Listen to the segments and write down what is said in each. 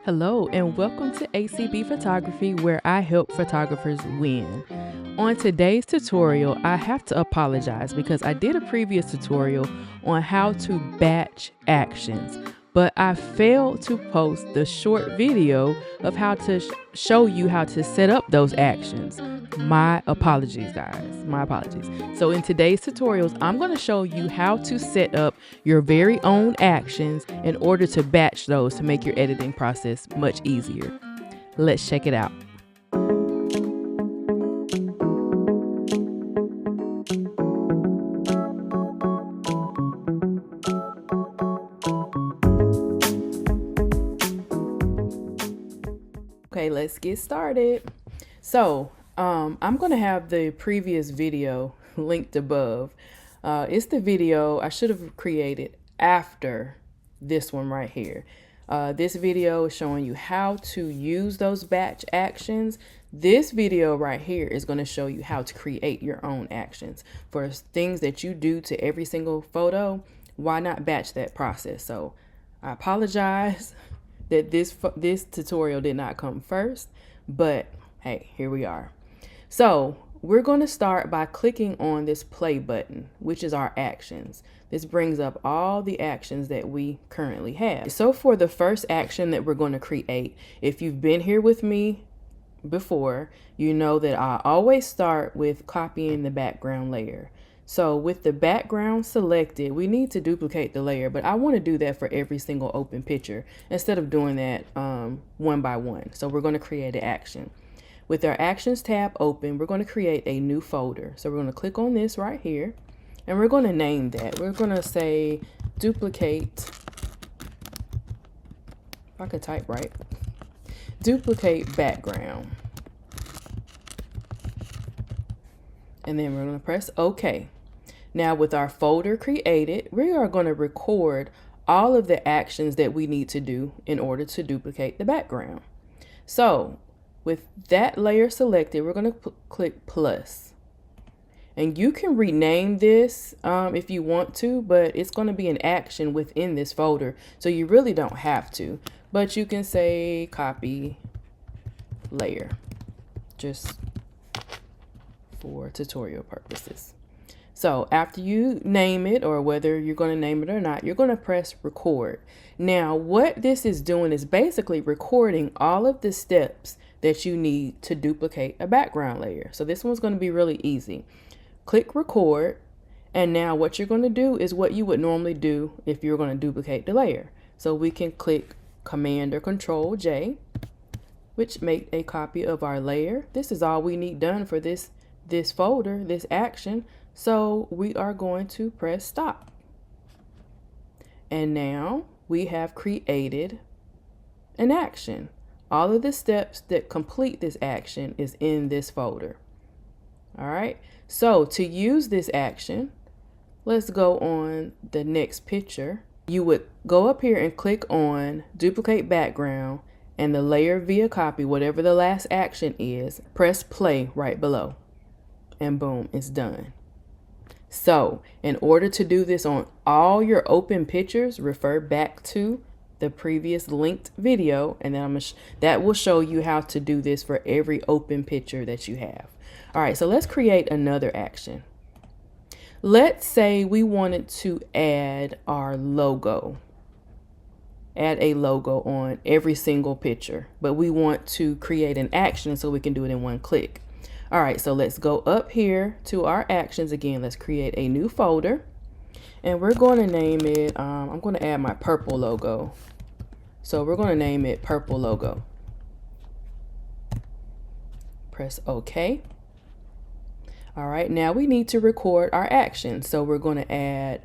Hello and welcome to ACB Photography, where I help photographers win. On today's tutorial, I have to apologize because I did a previous tutorial on how to batch actions, but I failed to post the short video of how to show you how to set up those actions. My apologies, guys. My apologies. So in today's tutorials, I'm going to show you how to set up your very own actions in order to batch those to make your editing process much easier. Let's check it out. Okay, let's get started. So I'm going to have the previous video linked above. It's the video I should have created after this one right here. This video is showing you how to use those batch actions. This video right here is going to show you how to create your own actions for things that you do to every single photo. Why not batch that process? So I apologize that this tutorial did not come first, but hey, here we are. So we're going to start by clicking on this play button, which is our actions. This brings up all the actions that we currently have. So for the first action that we're going to create, if you've been here with me before, you know that I always start with copying the background layer. So with the background selected, we need to duplicate the layer, but I want to do that for every single open picture instead of doing that one by one. So we're going to create an action. With our actions tab open, we're going to create a new folder. So we're going to click on this right here and we're going to name that. We're going to say duplicate. If I could type right. Duplicate background. And then we're going to press OK. Now with our folder created, we are going to record all of the actions that we need to do in order to duplicate the background. So with that layer selected, we're going to click plus. And you can rename this if you want to, but it's going to be an action within this folder, so you really don't have to. But you can say copy layer, just for tutorial purposes. So after you name it, or whether you're going to name it or not, you're going to press record. Now what this is doing is basically recording all of the steps that you need to duplicate a background layer. So this one's going to be really easy. Click record, and now what you're going to do is what you would normally do if you're going to duplicate the layer. So we can click Command or Control J, which make a copy of our layer. This is all we need done for this folder, this action. So we are going to press stop. And now we have created an action. All of the steps that complete this action is in this folder. All right. So to use this action, let's go on the next picture. You would go up here and click on duplicate background and the layer via copy, whatever the last action is, press play right below. And boom, it's done. So in order to do this on all your open pictures, refer back to the previous linked video, and then that will show you how to do this for every open picture that you have. All right, so let's create another action. Let's say we wanted to add our logo. Add a logo on every single picture, but we want to create an action so we can do it in one click. All right, so let's go up here to our actions again. Let's create a new folder, and we're going to name it, I'm going to add my purple logo. So we're going to name it purple logo. Press OK. All right, now we need to record our action. So we're going to add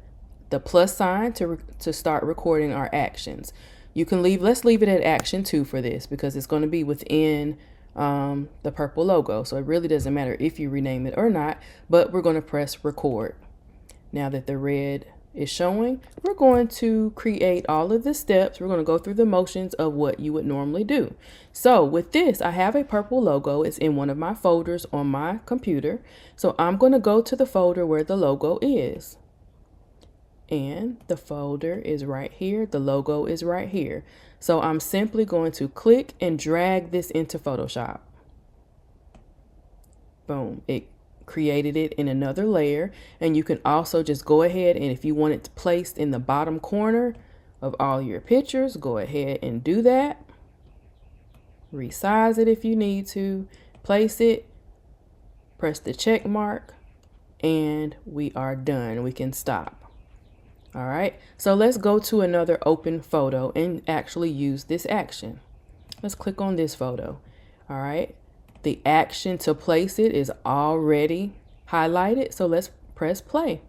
the plus sign to start recording our actions. You can let's leave it at action 2 for this because it's going to be within the purple logo. So it really doesn't matter if you rename it or not, but we're going to press record. Now that the red is showing, we're going to create all of the steps. We're going to go through the motions of what you would normally do. So with this, I have a purple logo. It's in one of my folders on my computer. So I'm going to go to the folder where the logo is. and the folder is right here. The logo is right here. So I'm simply going to click and drag this into Photoshop. Boom, it created it in another layer. And you can also just go ahead, and if you want it placed in the bottom corner of all your pictures, go ahead and do that. Resize it if you need to, place it, press the check mark, and we are done. We can stop. All right, so let's go to another open photo and actually use this action. Let's click on this photo. All right, the action to place it is already highlighted, so let's press play.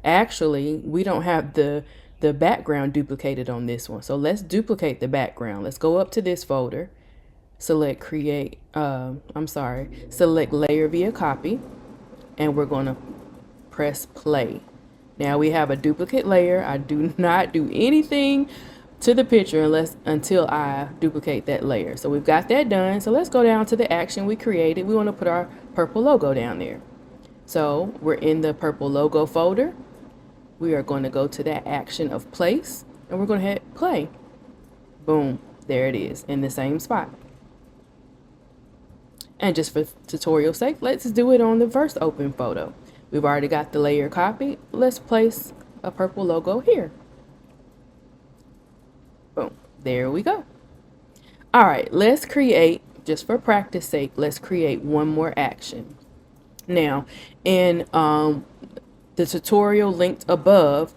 Actually, we don't have the background duplicated on this one, so let's duplicate the background. Let's go up to this folder, select select layer via copy, and we're going to press play. Now we have a duplicate layer. I do not do anything to the picture until I duplicate that layer. So we've got that done. So let's go down to the action we created. We want to put our purple logo down there. So we're in the purple logo folder. We are going to go to that action of place, and we're going to hit play. Boom, there it is in the same spot. And just for tutorial sake, let's do it on the first open photo. We've already got the layer copied. Let's place a purple logo here. Boom, there we go. All right, let's create, just for practice sake, let's create one more action. Now, in the tutorial linked above,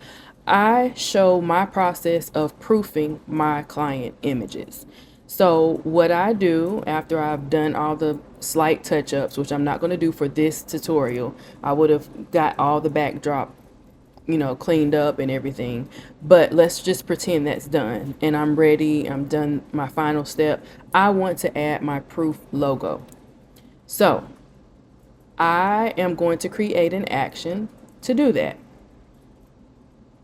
I show my process of proofing my client images. So what I do after I've done all the slight touch-ups, which I'm not going to do for this tutorial, I would have got all the backdrop, cleaned up and everything. But let's just pretend that's done and I'm ready. I'm done my final step. I want to add my proof logo. So I am going to create an action to do that.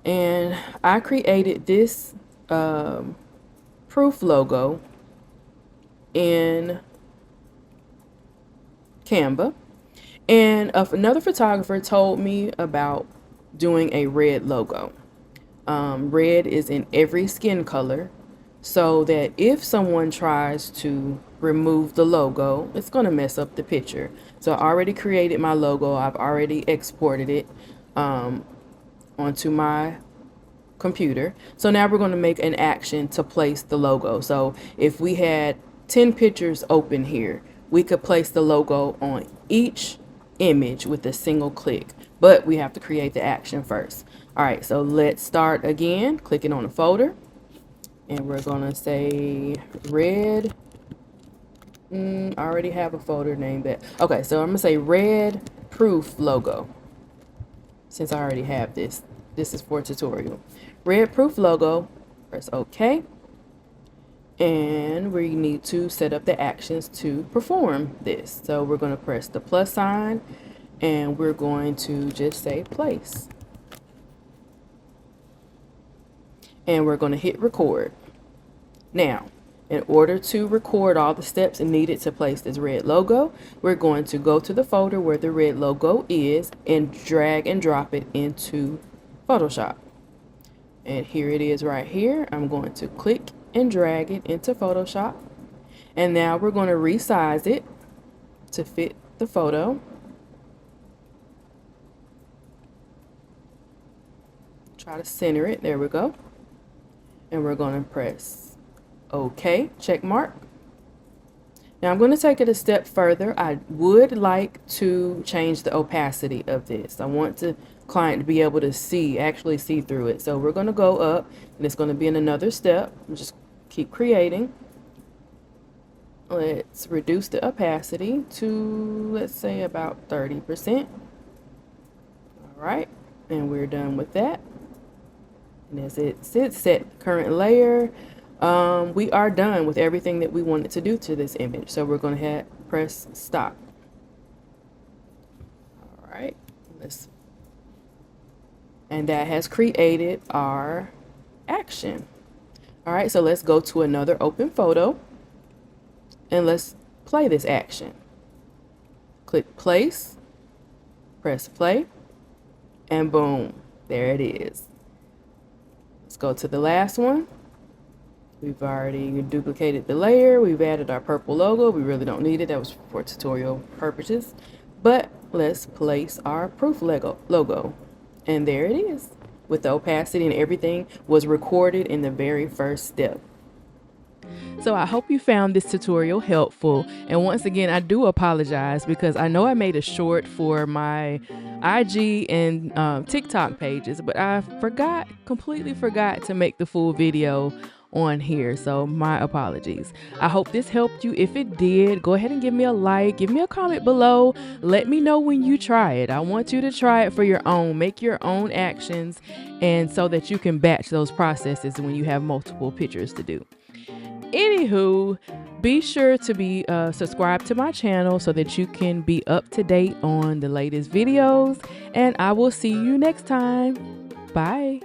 And I created this proof logo in Canva, and another photographer told me about doing a red logo. Red is in every skin color, so that if someone tries to remove the logo, it's going to mess up the picture. So I already created my logo. I've already exported it onto my computer. So now we're going to make an action to place the logo. So if we had 10 pictures open here, we could place the logo on each image with a single click, but we have to create the action first. All right, so let's start again, clicking on a folder, and we're gonna say red. I already have a folder named that. Okay, so I'm gonna say red proof logo. Since I already have this is for a tutorial. Red proof logo, press OK. And we need to set up the actions to perform this. So we're going to press the plus sign and we're going to just say place. And we're going to hit record. Now, in order to record all the steps needed to place this red logo, we're going to go to the folder where the red logo is and drag and drop it into Photoshop. And here it is right here. I'm going to click and drag it into Photoshop. And now we're going to resize it to fit the photo. Try to center it. There we go. And we're going to press OK, check mark. Now I'm going to take it a step further. I would like to change the opacity of this. I want the client to be able to actually see through it. So we're going to go up, and it's going to be in another step. Just keep creating. Let's reduce the opacity to, let's say, about 30%. All right, and we're done with that. And as it sits, set current layer. We are done with everything that we wanted to do to this image. So we're going to press stop. All right, and that has created our action. All right, so let's go to another open photo and let's play this action. Click place, press play, and boom, There it is. Let's go to the last one. We've already duplicated the layer. We've added our purple logo. We really don't need it. That was for tutorial purposes. But let's place our proof logo. And there it is. With the opacity and everything was recorded in the very first step. So I hope you found this tutorial helpful. And once again, I do apologize because I know I made a short for my IG and TikTok pages, but I completely forgot to make the full video on here. So my apologies. I hope this helped you. If it did, go ahead and give me a like, give me a comment below. Let me know when you try it. I want you to try it for your own, make your own actions, and so that you can batch those processes when you have multiple pictures to do. Anywho, be sure to be subscribed to my channel so that you can be up to date on the latest videos, and I will see you next time. Bye.